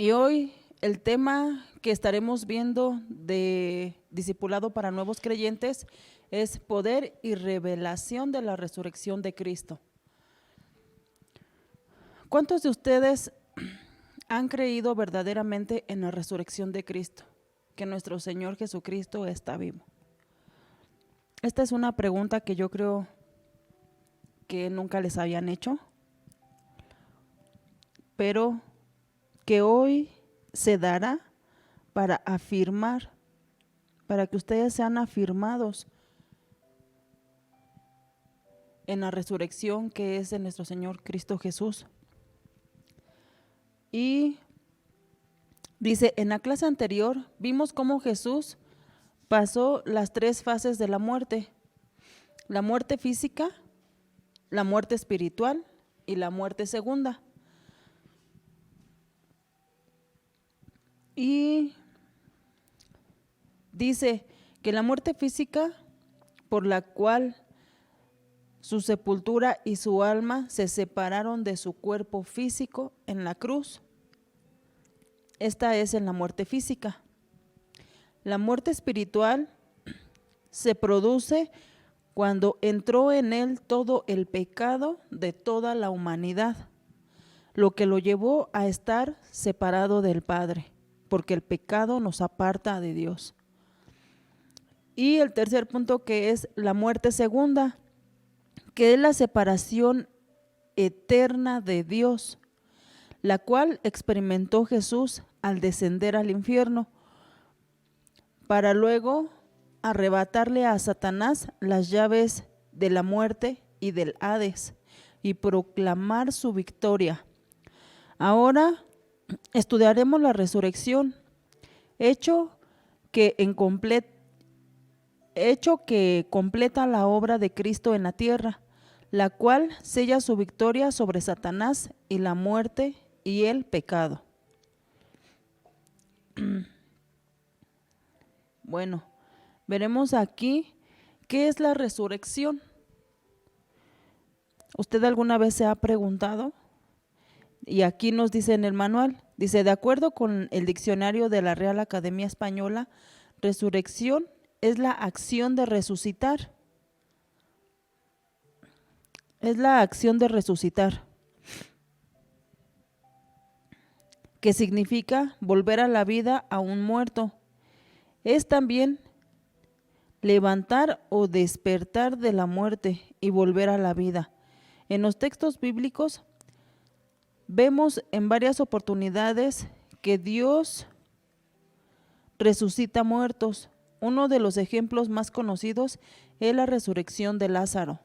Y hoy el tema que estaremos viendo de Discipulado para Nuevos Creyentes es poder y revelación de la resurrección de Cristo. ¿Cuántos de ustedes han creído verdaderamente en la resurrección de Cristo? Que nuestro Señor Jesucristo está vivo. Esta es una pregunta que yo creo que nunca les habían hecho, pero que hoy se dará para afirmar, para que ustedes sean afirmados en la resurrección que es de nuestro Señor Cristo Jesús. Y dice, en la clase anterior vimos cómo Jesús pasó las tres fases de la muerte física, la muerte espiritual y la muerte segunda. Y dice que la muerte física, por la cual su sepultura y su alma se separaron de su cuerpo físico en la cruz, esta es en la muerte física. La muerte espiritual se produce cuando entró en él todo el pecado de toda la humanidad, lo que lo llevó a estar separado del Padre, porque el pecado nos aparta de Dios. Y el tercer punto, que es la muerte segunda, que es la separación eterna de Dios, la cual experimentó Jesús al descender al infierno, para luego arrebatarle a Satanás las llaves de la muerte y del Hades y proclamar su victoria. Ahora estudiaremos la resurrección, hecho que completa la obra de Cristo en la tierra, la cual sella su victoria sobre Satanás y la muerte y el pecado. Bueno, veremos aquí qué es la resurrección. ¿Usted alguna vez se ha preguntado? Y aquí nos dice en el manual, dice, de acuerdo con el diccionario de la Real Academia Española, resurrección es la acción de resucitar. Es la acción de resucitar, que significa volver a la vida a un muerto. Es también levantar o despertar de la muerte y volver a la vida. En los textos bíblicos vemos en varias oportunidades que Dios resucita muertos. Uno de los ejemplos más conocidos es la resurrección de Lázaro,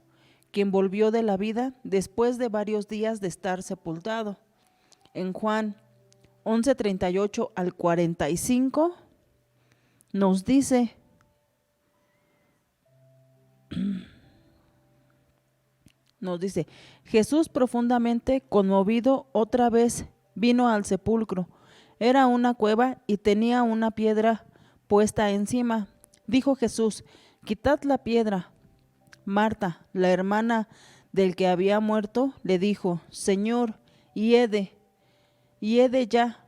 quien volvió de la vida después de varios días de estar sepultado. En Juan 11:38 al 45 nos dice, Jesús, profundamente conmovido, otra vez vino al sepulcro. Era una cueva y tenía una piedra puesta encima. Dijo Jesús, quitad la piedra. Marta, la hermana del que había muerto, le dijo, Señor, hiede ya,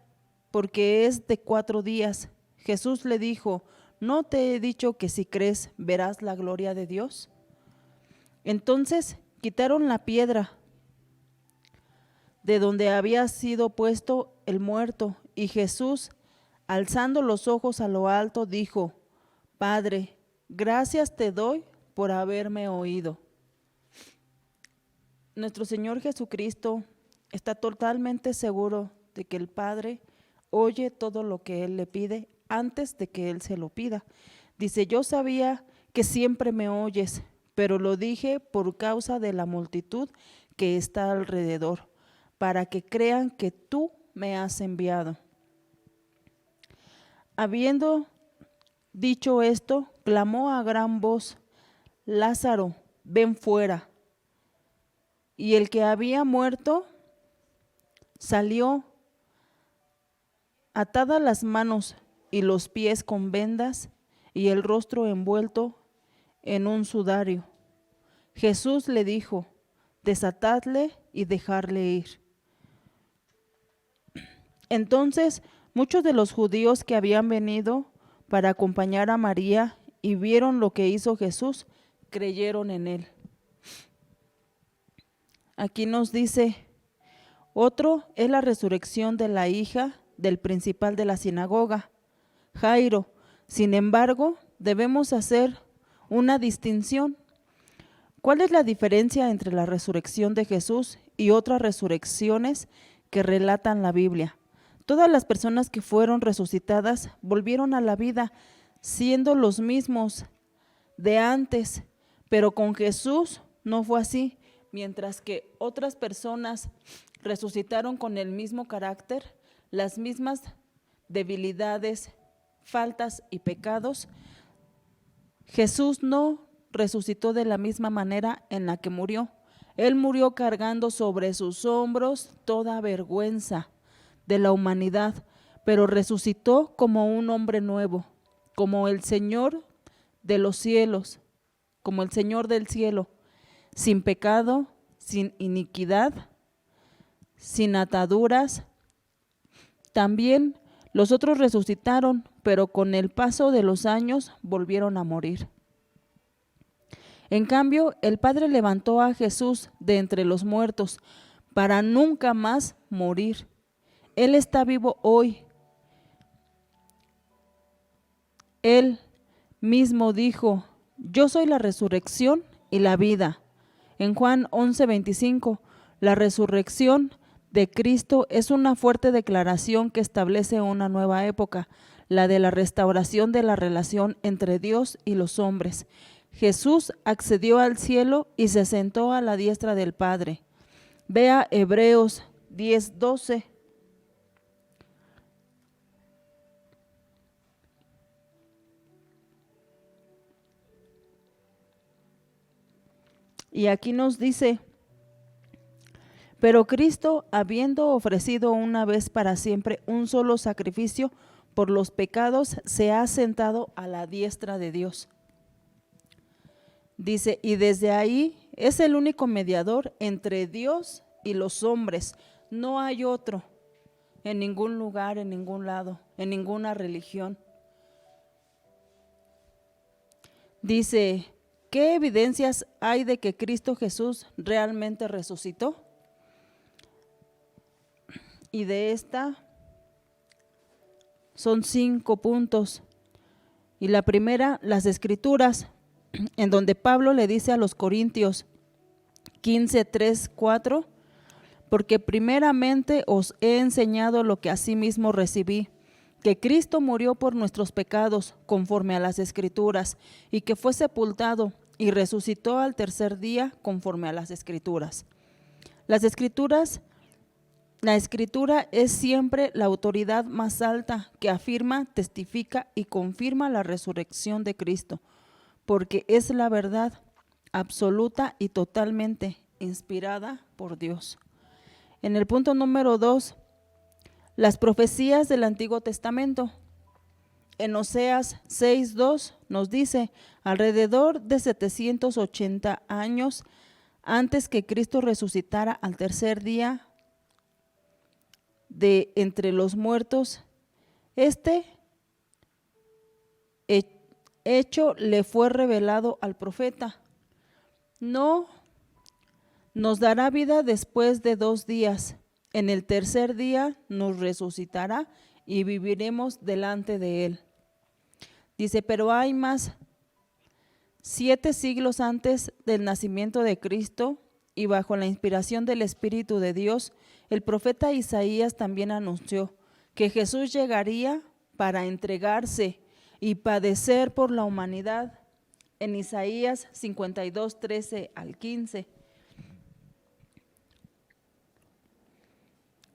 porque es de 4 días. Jesús le dijo, ¿no te he dicho que si crees verás la gloria de Dios? Entonces quitaron la piedra de donde había sido puesto el muerto, y Jesús, alzando los ojos a lo alto, dijo, Padre, gracias te doy por haberme oído. Nuestro Señor Jesucristo está totalmente seguro de que el Padre oye todo lo que Él le pide antes de que Él se lo pida. Dice, yo sabía que siempre me oyes, pero lo dije por causa de la multitud que está alrededor, para que crean que tú me has enviado. Habiendo dicho esto, clamó a gran voz, Lázaro, ven fuera. Y el que había muerto salió, atadas las manos y los pies con vendas y el rostro envuelto en un sudario. Jesús le dijo, desatadle y dejarle ir. Entonces, muchos de los judíos que habían venido para acompañar a María y vieron lo que hizo Jesús, creyeron en él. Aquí nos dice, otro es la resurrección de la hija del principal de la sinagoga, Jairo. Sin embargo, debemos hacer una distinción. ¿Cuál es la diferencia entre la resurrección de Jesús y otras resurrecciones que relatan la Biblia? Todas las personas que fueron resucitadas volvieron a la vida siendo los mismos de antes, pero con Jesús no fue así. Mientras que otras personas resucitaron con el mismo carácter, las mismas debilidades, faltas y pecados, Jesús no resucitó de la misma manera en la que murió. Él murió cargando sobre sus hombros toda vergüenza de la humanidad, pero resucitó como un hombre nuevo, como el Señor de los cielos, como el Señor del cielo, sin pecado, sin iniquidad, sin ataduras. También los otros resucitaron, pero con el paso de los años volvieron a morir. En cambio, el Padre levantó a Jesús de entre los muertos para nunca más morir. Él está vivo hoy. Él mismo dijo, yo soy la resurrección y la vida. En Juan 11:25, la resurrección de Cristo es una fuerte declaración que establece una nueva época, la de la restauración de la relación entre Dios y los hombres. Jesús accedió al cielo y se sentó a la diestra del Padre. Vea Hebreos 10:12. Y aquí nos dice, pero Cristo, habiendo ofrecido una vez para siempre un solo sacrificio por los pecados, se ha sentado a la diestra de Dios. Dice, y desde ahí es el único mediador entre Dios y los hombres. No hay otro en ningún lugar, en ningún lado, en ninguna religión. Dice, ¿qué evidencias hay de que Cristo Jesús realmente resucitó? Y de esta son 5 puntos. Y la primera, las Escrituras, en donde Pablo le dice a los Corintios 15:3-4, porque primeramente os he enseñado lo que asimismo recibí, que Cristo murió por nuestros pecados conforme a las Escrituras, y que fue sepultado y resucitó al tercer día conforme a las Escrituras. Las Escrituras, la Escritura es siempre la autoridad más alta que afirma, testifica y confirma la resurrección de Cristo, porque es la verdad absoluta y totalmente inspirada por Dios. En el punto número 2, las profecías del Antiguo Testamento. En Oseas 6:2 nos dice, alrededor de 780 años antes que Cristo resucitara al tercer día de entre los muertos, este hecho le fue revelado al profeta. No nos dará vida después de 2 días. En el tercer día nos resucitará y viviremos delante de él. Dice, pero hay más. 7 siglos antes del nacimiento de Cristo y bajo la inspiración del Espíritu de Dios, el profeta Isaías también anunció que Jesús llegaría para entregarse y padecer por la humanidad. En Isaías 52:13-15.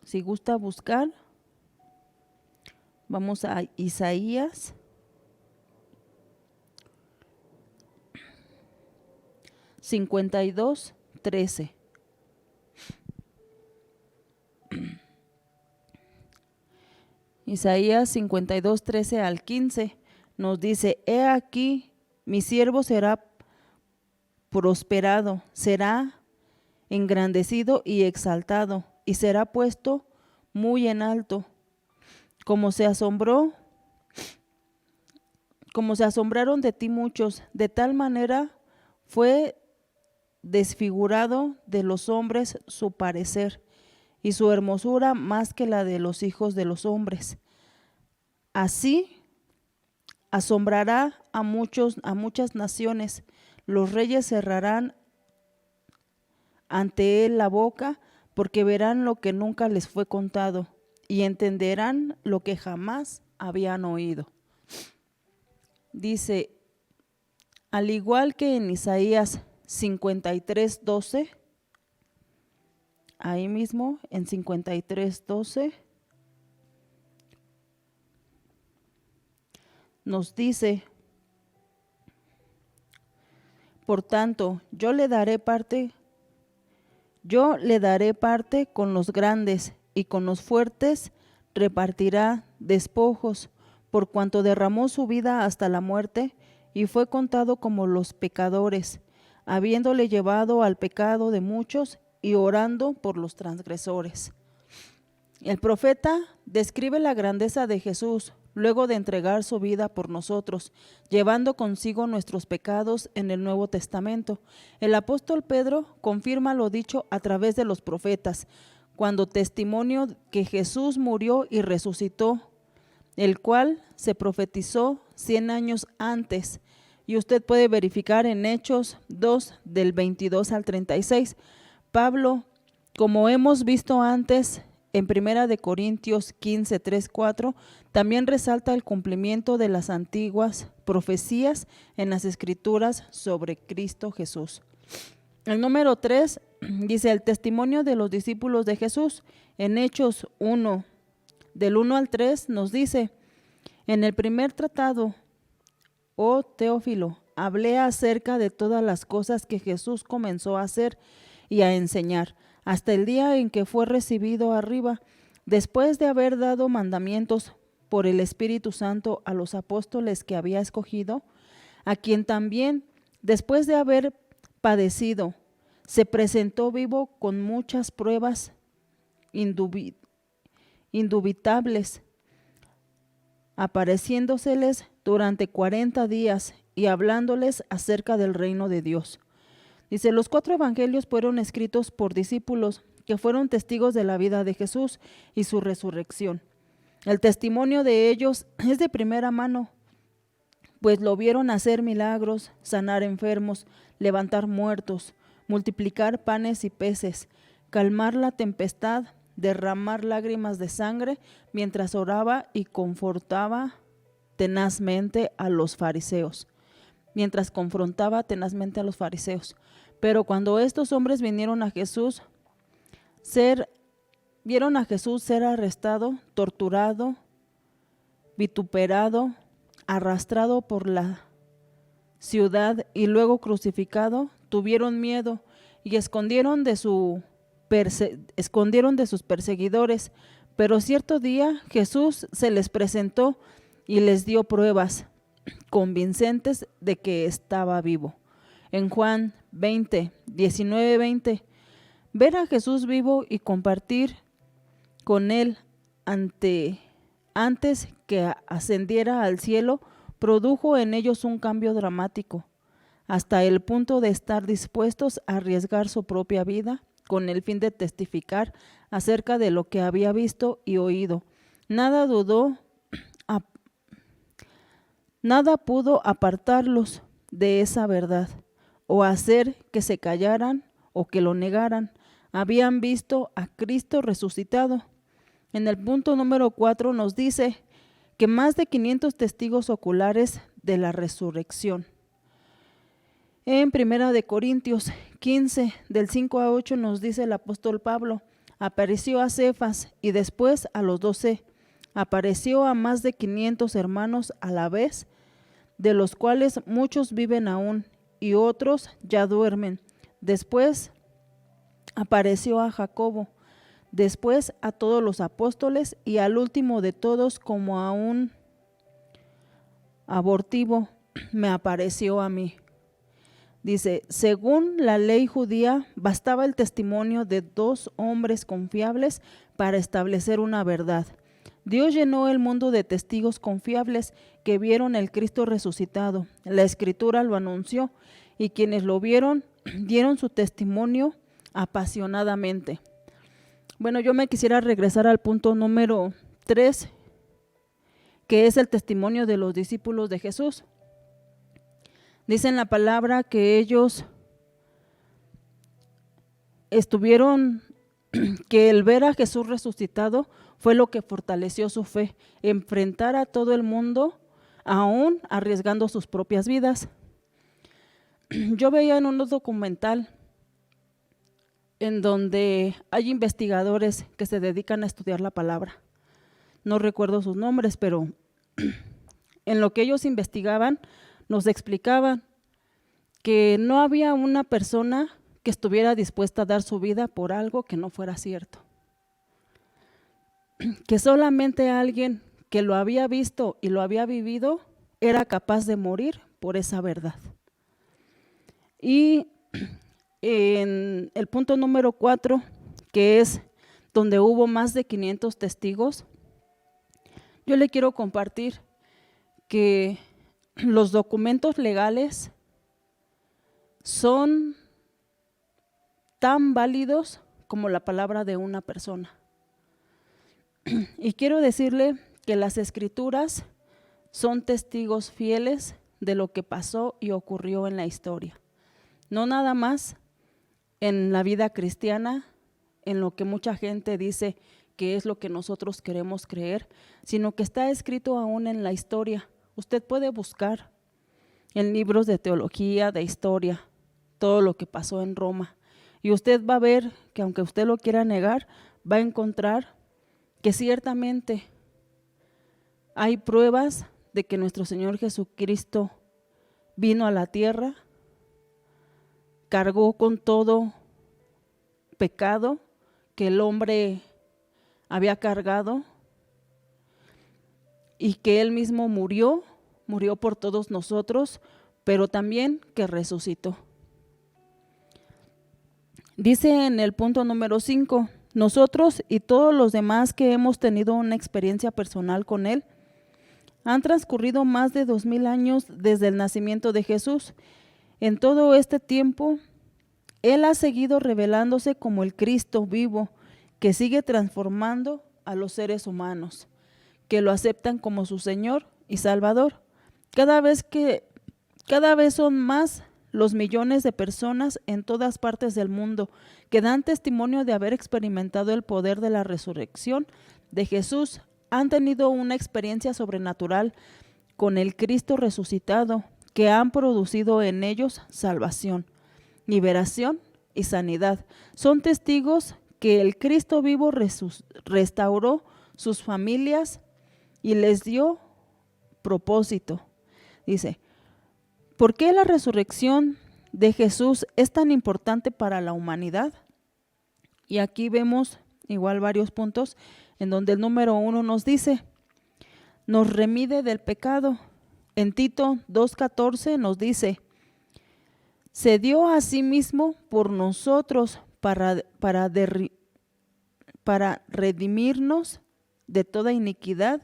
Si gusta buscar, vamos a Isaías 52:13. Isaías 52:13-15 nos dice, he aquí, mi siervo será prosperado, será engrandecido y exaltado, y será puesto muy en alto, como se asombraron de ti muchos, de tal manera fue desfigurado de los hombres su parecer, y su hermosura más que la de los hijos de los hombres. Así asombrará a muchas naciones. Los reyes cerrarán ante él la boca, porque verán lo que nunca les fue contado, y entenderán lo que jamás habían oído. Dice, al igual que en Isaías 53:12, ahí mismo en 53:12, nos dice, por tanto, yo le daré parte con los grandes, y con los fuertes repartirá despojos, por cuanto derramó su vida hasta la muerte, y fue contado como los pecadores, habiéndole llevado al pecado de muchos y orando por los transgresores. El profeta describe la grandeza de Jesús luego de entregar su vida por nosotros, llevando consigo nuestros pecados en el Nuevo Testamento. El apóstol Pedro confirma lo dicho a través de los profetas, cuando testimonio que Jesús murió y resucitó, el cual se profetizó 100 años antes. Y usted puede verificar en Hechos 2, del 22 al 36. Pablo, como hemos visto antes, en 1 de Corintios 15, 3, 4, también resalta el cumplimiento de las antiguas profecías en las Escrituras sobre Cristo Jesús. El número 3 dice el testimonio de los discípulos de Jesús. En Hechos 1, del 1 al 3, nos dice, en el primer tratado, oh Teófilo, hablé acerca de todas las cosas que Jesús comenzó a hacer y a enseñar, hasta el día en que fue recibido arriba, después de haber dado mandamientos por el Espíritu Santo a los apóstoles que había escogido, a quien también, después de haber padecido, se presentó vivo con muchas pruebas indubitables, apareciéndoseles durante 40 días y hablándoles acerca del reino de Dios. Dice, los 4 evangelios fueron escritos por discípulos que fueron testigos de la vida de Jesús y su resurrección. El testimonio de ellos es de primera mano, pues lo vieron hacer milagros, sanar enfermos, levantar muertos, multiplicar panes y peces, calmar la tempestad, derramar lágrimas de sangre, mientras oraba y confortaba tenazmente a los fariseos. Pero cuando estos hombres vieron a Jesús ser arrestado, torturado, vituperado, arrastrado por la ciudad y luego crucificado, tuvieron miedo y escondieron de sus perseguidores. Pero cierto día Jesús se les presentó y les dio pruebas convincentes de que estaba vivo. En Juan 20, 19, 20, ver a Jesús vivo y compartir con él antes que ascendiera al cielo, produjo en ellos un cambio dramático, hasta el punto de estar dispuestos a arriesgar su propia vida con el fin de testificar acerca de lo que había visto y oído. Nada pudo apartarlos de esa verdad, o hacer que se callaran o que lo negaran. Habían visto a Cristo resucitado. En el punto número 4 nos dice que más de 500 testigos oculares de la resurrección. En 1 de Corintios 15, del 5 a 8 nos dice el apóstol Pablo, apareció a Cefas y después a los 12, apareció a más de 500 hermanos a la vez, de los cuales muchos viven aún y otros ya duermen. Después apareció a Jacobo, después a todos los apóstoles y al último de todos, como a un abortivo, me apareció a mí. Dice, según la ley judía, bastaba el testimonio de 2 hombres confiables para establecer una verdad. Dios llenó el mundo de testigos confiables que vieron el Cristo resucitado. La Escritura lo anunció y quienes lo vieron dieron su testimonio apasionadamente. Bueno, yo me quisiera regresar al punto número 3, que es el testimonio de los discípulos de Jesús. Dice en la palabra que ellos estuvieron, que el ver a Jesús resucitado fue lo que fortaleció su fe, enfrentar a todo el mundo, aún arriesgando sus propias vidas. Yo veía en un documental en donde hay investigadores que se dedican a estudiar la palabra. No recuerdo sus nombres, pero en lo que ellos investigaban, nos explicaban que no había una persona que estuviera dispuesta a dar su vida por algo que no fuera cierto. Que solamente alguien que lo había visto y lo había vivido era capaz de morir por esa verdad. Y en el punto número 4, que es donde hubo más de 500 testigos, yo le quiero compartir que los documentos legales son tan válidos como la palabra de una persona. Y quiero decirle que las Escrituras son testigos fieles de lo que pasó y ocurrió en la historia. No nada más en la vida cristiana, en lo que mucha gente dice que es lo que nosotros queremos creer, sino que está escrito aún en la historia. Usted puede buscar en libros de teología, de historia, todo lo que pasó en Roma. Y usted va a ver que aunque usted lo quiera negar, va a encontrar que ciertamente hay pruebas de que nuestro Señor Jesucristo vino a la tierra, cargó con todo pecado que el hombre había cargado y que Él mismo murió por todos nosotros, pero también que resucitó. Dice en el punto número 5, nosotros y todos los demás que hemos tenido una experiencia personal con Él, han transcurrido más de 2000 años desde el nacimiento de Jesús. En todo este tiempo, Él ha seguido revelándose como el Cristo vivo, que sigue transformando a los seres humanos, que lo aceptan como su Señor y Salvador. Cada vez son más los millones de personas en todas partes del mundo que dan testimonio de haber experimentado el poder de la resurrección de Jesús. Han tenido una experiencia sobrenatural con el Cristo resucitado que han producido en ellos salvación, liberación y sanidad. Son testigos que el Cristo vivo restauró sus familias y les dio propósito. Dice, ¿por qué la resurrección de Jesús es tan importante para la humanidad? Y aquí vemos igual varios puntos en donde el número 1 nos dice, nos remide del pecado. En Tito 2:14 nos dice, se dio a sí mismo por nosotros para redimirnos de toda iniquidad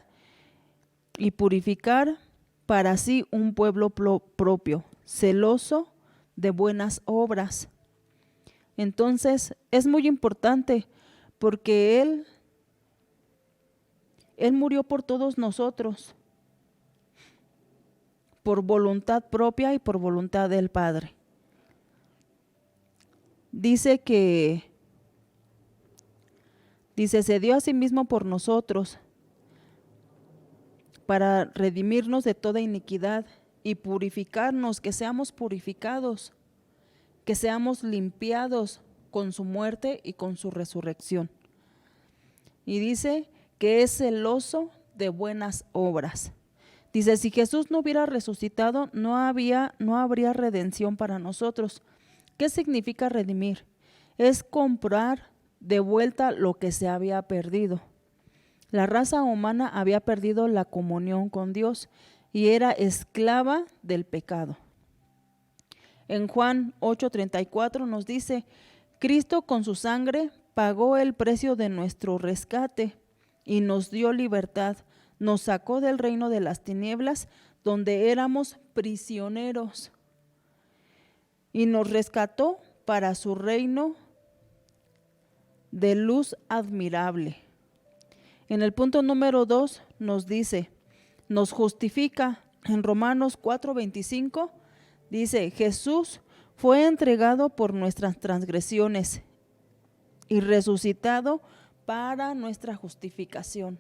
y purificar para sí un pueblo propio, celoso de buenas obras. Entonces es muy importante porque Él murió por todos nosotros, por voluntad propia y por voluntad del Padre. Dice, se dio a sí mismo por nosotros para redimirnos de toda iniquidad y purificarnos, que seamos purificados, que seamos limpiados con su muerte y con su resurrección. Y dice que es celoso de buenas obras. Dice, si Jesús no hubiera resucitado, no habría redención para nosotros. ¿Qué significa redimir? Es comprar de vuelta lo que se había perdido. La raza humana había perdido la comunión con Dios y era esclava del pecado. En Juan 8:34 nos dice, Cristo con su sangre pagó el precio de nuestro rescate y nos dio libertad. Nos sacó del reino de las tinieblas, donde éramos prisioneros, y nos rescató para su reino de luz admirable. En el punto número 2 nos dice, nos justifica. En Romanos 4:25 dice, Jesús fue entregado por nuestras transgresiones y resucitado para nuestra justificación.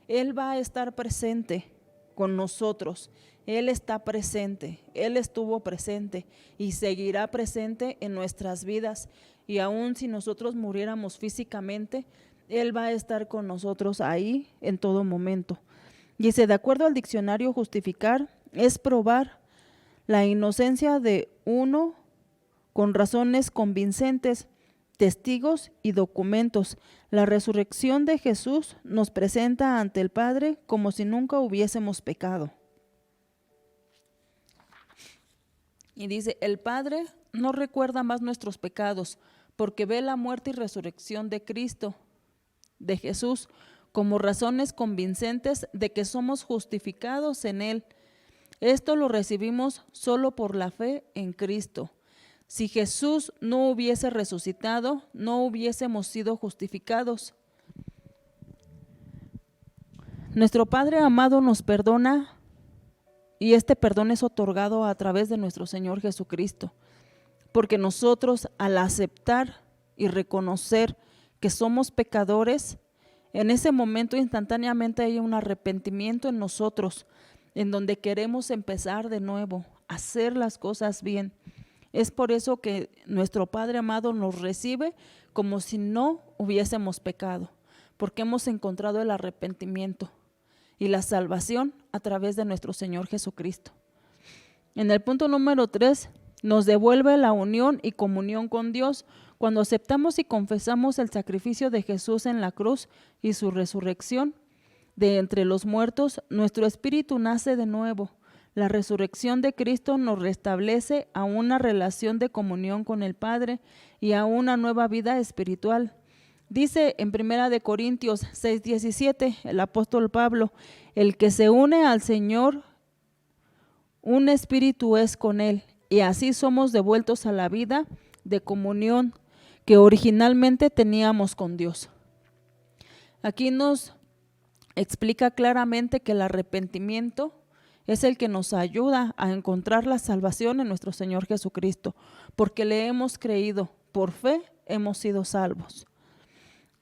Él va a estar presente con nosotros. Él está presente, Él estuvo presente y seguirá presente en nuestras vidas. Y aun si nosotros muriéramos físicamente, Él va a estar con nosotros ahí en todo momento. Dice, de acuerdo al diccionario, justificar es probar la inocencia de uno con razones convincentes, testigos y documentos. La resurrección de Jesús nos presenta ante el Padre como si nunca hubiésemos pecado. Y dice, el Padre no recuerda más nuestros pecados, porque ve la muerte y resurrección de Cristo, de Jesús, como razones convincentes de que somos justificados en Él. Esto lo recibimos solo por la fe en Cristo. Si Jesús no hubiese resucitado, no hubiésemos sido justificados. Nuestro Padre amado nos perdona, y este perdón es otorgado a través de nuestro Señor Jesucristo, porque nosotros, al aceptar y reconocer que somos pecadores, en ese momento instantáneamente hay un arrepentimiento en nosotros, en donde queremos empezar de nuevo, hacer las cosas bien. Es por eso que nuestro Padre amado nos recibe como si no hubiésemos pecado, porque hemos encontrado el arrepentimiento y la salvación a través de nuestro Señor Jesucristo. En el punto número 3, nos devuelve la unión y comunión con Dios. Cuando aceptamos y confesamos el sacrificio de Jesús en la cruz y su resurrección de entre los muertos, nuestro espíritu nace de nuevo. La resurrección de Cristo nos restablece a una relación de comunión con el Padre y a una nueva vida espiritual. Dice en 1 Corintios 6:17 el apóstol Pablo, el que se une al Señor, un espíritu es con Él, y así somos devueltos a la vida de comunión que originalmente teníamos con Dios. Aquí nos explica claramente que el arrepentimiento es el que nos ayuda a encontrar la salvación en nuestro Señor Jesucristo, porque le hemos creído, por fe hemos sido salvos.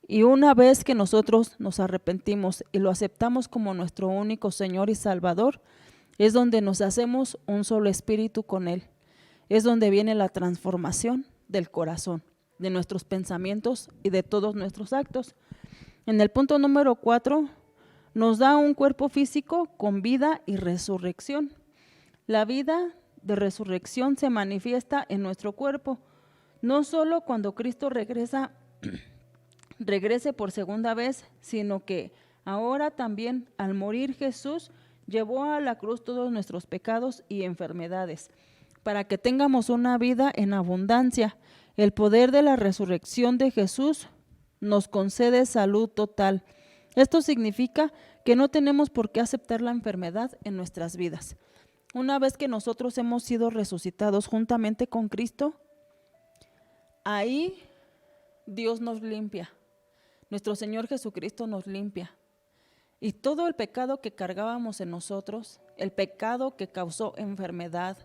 Y una vez que nosotros nos arrepentimos y lo aceptamos como nuestro único Señor y Salvador, es donde nos hacemos un solo espíritu con Él. Es donde viene la transformación del corazón, de nuestros pensamientos y de todos nuestros actos. En el punto número 4, nos da un cuerpo físico con vida y resurrección. La vida de resurrección se manifiesta en nuestro cuerpo, no solo cuando Cristo regrese por segunda vez, sino que ahora también al morir Jesús llevó a la cruz todos nuestros pecados y enfermedades, para que tengamos una vida en abundancia. El poder de la resurrección de Jesús nos concede salud total. Esto significa que no tenemos por qué aceptar la enfermedad en nuestras vidas. Una vez que nosotros hemos sido resucitados juntamente con Cristo, ahí Dios nos limpia. Nuestro Señor Jesucristo nos limpia. Y todo el pecado que cargábamos en nosotros, el pecado que causó enfermedad,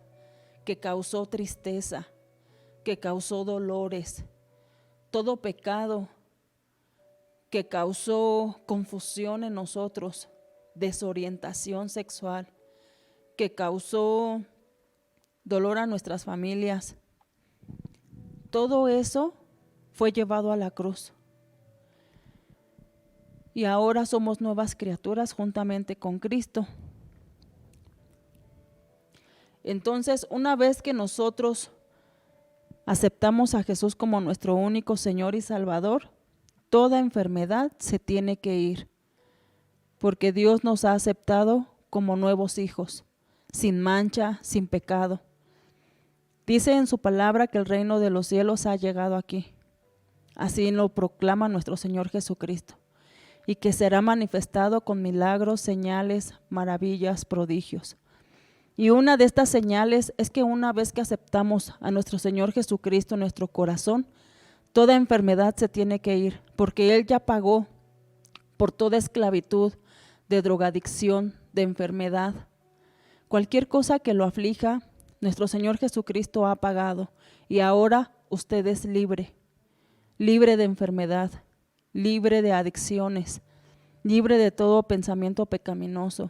que causó tristeza, que causó dolores, todo pecado que causó confusión en nosotros, desorientación sexual, que causó dolor a nuestras familias, todo eso fue llevado a la cruz. Y ahora somos nuevas criaturas juntamente con Cristo. Entonces, una vez que nosotros aceptamos a Jesús como nuestro único Señor y Salvador, toda enfermedad se tiene que ir, porque Dios nos ha aceptado como nuevos hijos, sin mancha, sin pecado. Dice en su palabra que el reino de los cielos ha llegado aquí. Así lo proclama nuestro Señor Jesucristo. y que será manifestado con milagros, señales, maravillas, prodigios. Y una de estas señales es que una vez que aceptamos a nuestro Señor Jesucristo en nuestro corazón, toda enfermedad se tiene que ir, porque Él ya pagó por toda esclavitud, de drogadicción, de enfermedad. Cualquier cosa que lo aflija, nuestro Señor Jesucristo ha pagado, y ahora usted es libre, libre de enfermedad, libre de adicciones, libre de todo pensamiento pecaminoso,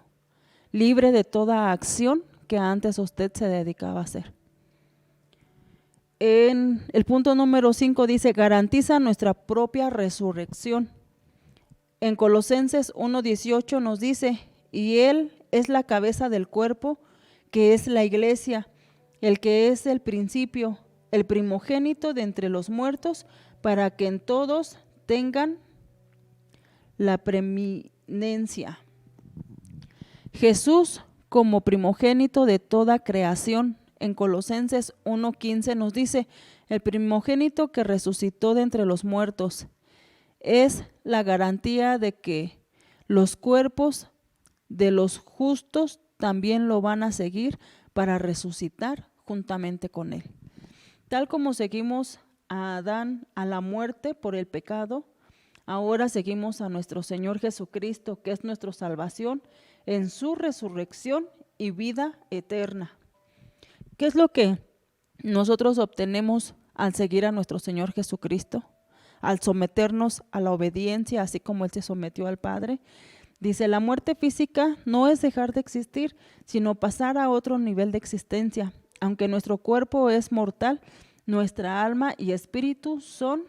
libre de toda acción que antes usted se dedicaba a hacer. En el punto número 5 dice, garantiza nuestra propia resurrección. En Colosenses 1:18 nos dice, y Él es la cabeza del cuerpo, que es la iglesia, el que es el principio, el primogénito de entre los muertos, para que en todos tengan la preeminencia. Jesús como primogénito de toda creación. En Colosenses 1:15 nos dice, el primogénito que resucitó de entre los muertos. Es la garantía de que los cuerpos de los justos también lo van a seguir para resucitar juntamente con él. Tal como seguimos a Adán a la muerte por el pecado, ahora seguimos a nuestro Señor Jesucristo, que es nuestra salvación, en su resurrección y vida eterna. ¿Qué es lo que nosotros obtenemos al seguir a nuestro Señor Jesucristo? Al someternos a la obediencia, así como Él se sometió al Padre. Dice, la muerte física no es dejar de existir, sino pasar a otro nivel de existencia. Aunque nuestro cuerpo es mortal, nuestra alma y espíritu son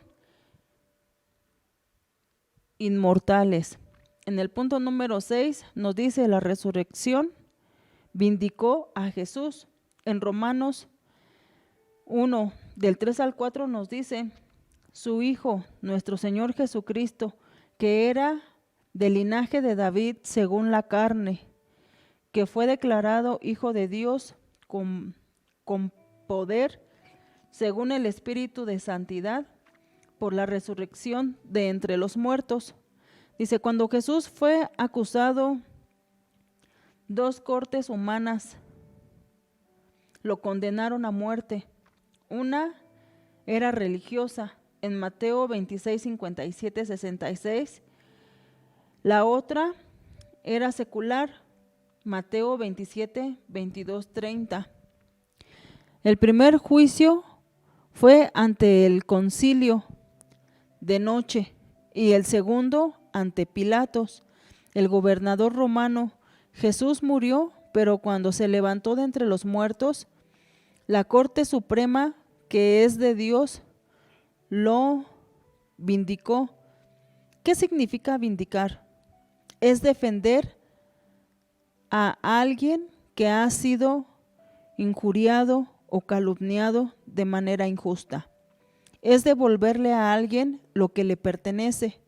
inmortales. En el punto número 6 nos dice, la resurrección vindicó a Jesús. En Romanos 1, del 3 al 4 nos dice, su Hijo, nuestro Señor Jesucristo, que era del linaje de David según la carne, que fue declarado Hijo de Dios con poder, según el Espíritu de Santidad, por la resurrección de entre los muertos. Dice, cuando Jesús fue acusado, 2 cortes humanas lo condenaron a muerte. Una era religiosa, en Mateo 26, 57, 66. La otra era secular, Mateo 27, 22, 30. El primer juicio fue ante el concilio de noche y el segundo ante Pilatos, el gobernador romano. Jesús murió, pero cuando se levantó de entre los muertos, la Corte Suprema, que es de Dios, lo vindicó. ¿Qué significa vindicar? Es defender a alguien que ha sido injuriado o calumniado de manera injusta. Es devolverle a alguien lo que le pertenece.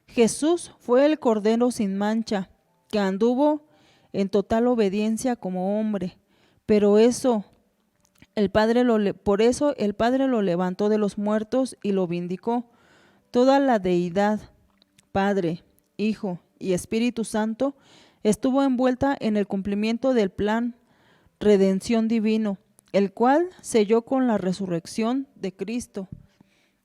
Jesús fue el Cordero sin mancha, que anduvo en total obediencia como hombre, pero por eso el Padre lo levantó de los muertos y lo vindicó. Toda la deidad, Padre, Hijo y Espíritu Santo, estuvo envuelta en el cumplimiento del plan redención divino, el cual selló con la resurrección de Cristo.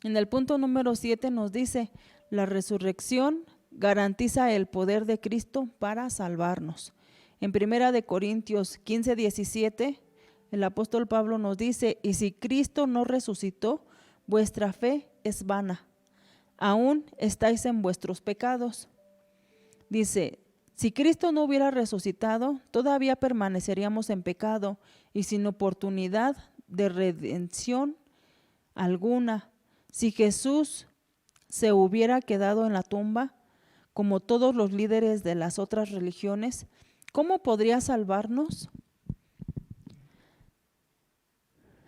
En el punto número 7 nos dice, la resurrección garantiza el poder de Cristo para salvarnos. En 1 Corintios 15, 17, el apóstol Pablo nos dice, y si Cristo no resucitó, vuestra fe es vana, aún estáis en vuestros pecados. Dice, si Cristo no hubiera resucitado, todavía permaneceríamos en pecado y sin oportunidad de redención alguna. Si Jesús se hubiera quedado en la tumba, como todos los líderes de las otras religiones, ¿cómo podría salvarnos?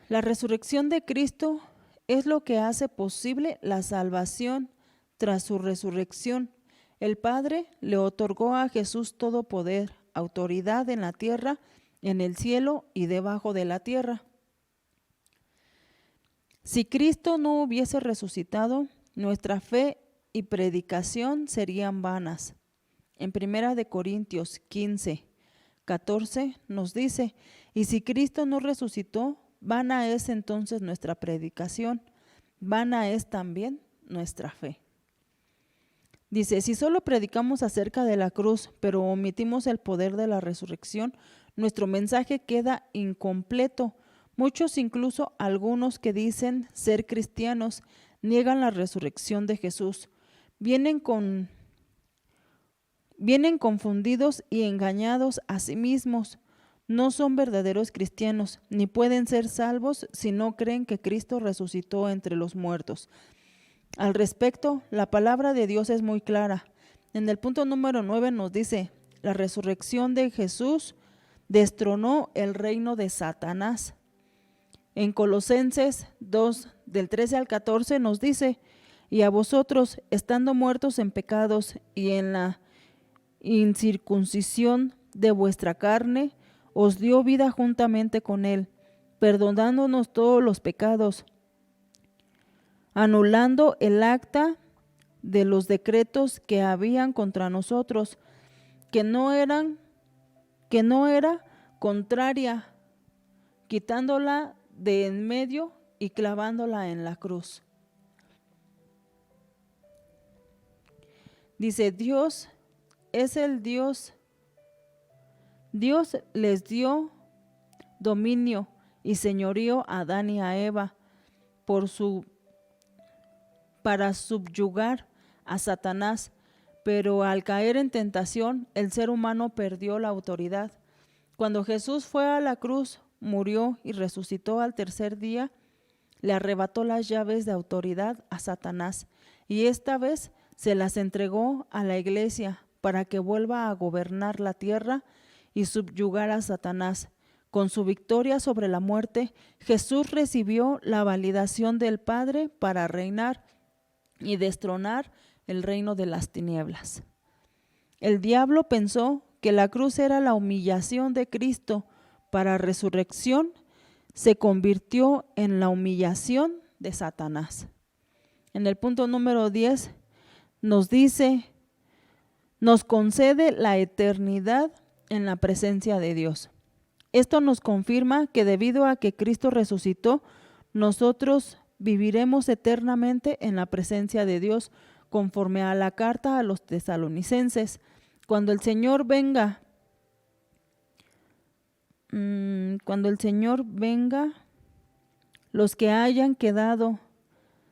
La resurrección de Cristo es lo que hace posible la salvación tras su resurrección. El Padre le otorgó a Jesús todo poder, autoridad en la tierra, en el cielo y debajo de la tierra. Si Cristo no hubiese resucitado, nuestra fe y predicación serían vanas. En 1 Corintios 15:14 nos dice, y si Cristo no resucitó, vana es entonces nuestra predicación, vana es también nuestra fe. Dice, si solo predicamos acerca de la cruz, pero omitimos el poder de la resurrección, nuestro mensaje queda incompleto. Muchos, incluso algunos que dicen ser cristianos, niegan la resurrección de Jesús. Vienen confundidos y engañados a sí mismos. No son verdaderos cristianos, ni pueden ser salvos si no creen que Cristo resucitó entre los muertos. Al respecto, la palabra de Dios es muy clara. En el punto número 9 nos dice, la resurrección de Jesús destronó el reino de Satanás. En Colosenses 2, del 13 al 14 nos dice, y a vosotros, estando muertos en pecados y en la incircuncisión de vuestra carne, os dio vida juntamente con él, perdonándonos todos los pecados, anulando el acta de los decretos que habían contra nosotros, que no era contraria, quitándola de en medio y clavándola en la cruz. Dice, Dios es el Dios. Dios les dio dominio y señorío a Adán y a Eva para subyugar a Satanás, pero al caer en tentación, el ser humano perdió la autoridad. Cuando Jesús fue a la cruz, murió y resucitó al tercer día, le arrebató las llaves de autoridad a Satanás y esta vez se las entregó a la iglesia para que vuelva a gobernar la tierra y subyugar a Satanás. Con su victoria sobre la muerte, Jesús recibió la validación del Padre para reinar y destronar el reino de las tinieblas. El diablo pensó que la cruz era la humillación de Cristo para resurrección, se convirtió en la humillación de Satanás. En el punto número 10 nos dice, nos concede la eternidad en la presencia de Dios. Esto nos confirma que debido a que Cristo resucitó, nosotros viviremos eternamente en la presencia de Dios, conforme a la carta a los tesalonicenses. Cuando el Señor venga, los que hayan quedado,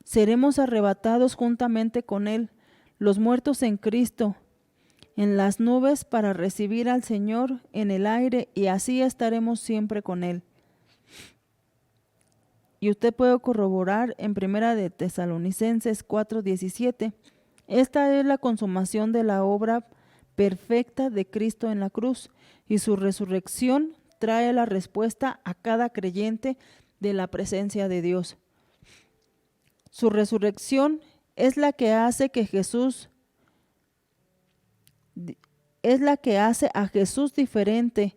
seremos arrebatados juntamente con Él, los muertos en Cristo, en las nubes para recibir al Señor en el aire, y así estaremos siempre con Él. Y usted puede corroborar en 1 Tesalonicenses 4:17. Esta es la consumación de la obra perfecta de Cristo en la cruz, y su resurrección trae la respuesta a cada creyente de la presencia de Dios. Su resurrección es la que hace a Jesús diferente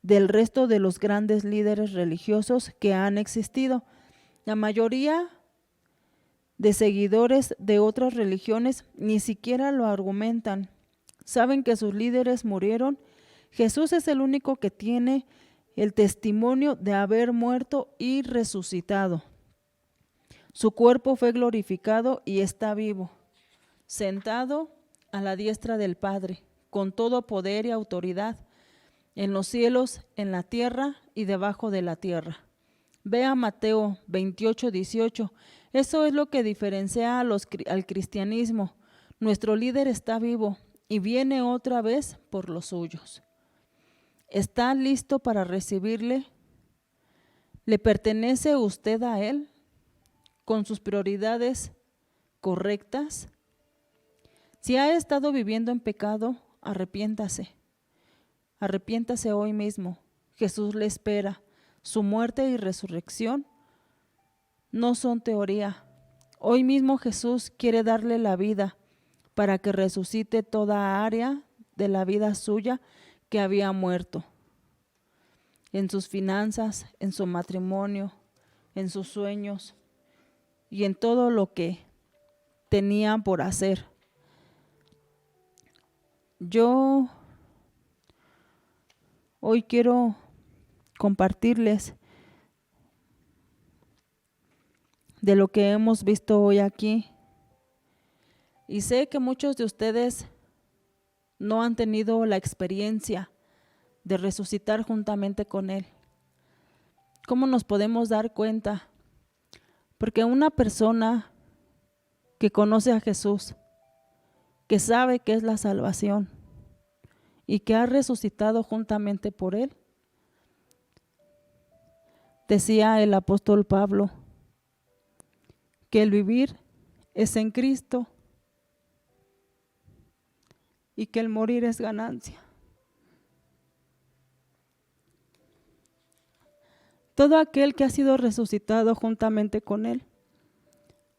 del resto de los grandes líderes religiosos que han existido. La mayoría de seguidores de otras religiones ni siquiera lo argumentan. Saben que sus líderes murieron. Jesús es el único que tiene el testimonio de haber muerto y resucitado. Su cuerpo fue glorificado y está vivo, sentado a la diestra del Padre, con todo poder y autoridad, en los cielos, en la tierra y debajo de la tierra. Vea Mateo 28:18. Eso es lo que diferencia al cristianismo. Nuestro líder está vivo y viene otra vez por los suyos. ¿Está listo para recibirle? ¿Le pertenece usted a Él con sus prioridades correctas? Si ha estado viviendo en pecado, arrepiéntase. Arrepiéntase hoy mismo. Jesús le espera. Su muerte y resurrección no son teoría. Hoy mismo Jesús quiere darle la vida para que resucite toda área de la vida suya que había muerto. En sus finanzas, en su matrimonio, en sus sueños y en todo lo que tenía por hacer. Yo hoy quiero compartirles de lo que hemos visto hoy aquí. Y sé que muchos de ustedes no han tenido la experiencia de resucitar juntamente con Él. ¿Cómo nos podemos dar cuenta? Porque una persona que conoce a Jesús, que sabe que es la salvación y que ha resucitado juntamente por Él, decía el apóstol Pablo que el vivir es en Cristo y que el morir es ganancia. Todo aquel que ha sido resucitado juntamente con Él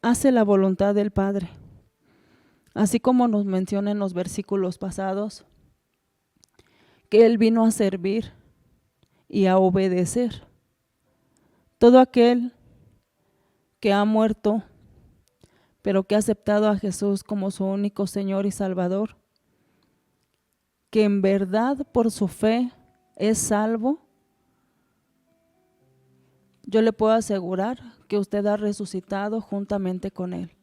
hace la voluntad del Padre, así como nos menciona en los versículos pasados, que Él vino a servir y a obedecer. Todo aquel que ha muerto, pero que ha aceptado a Jesús como su único Señor y Salvador, que en verdad por su fe es salvo, yo le puedo asegurar que usted ha resucitado juntamente con Él.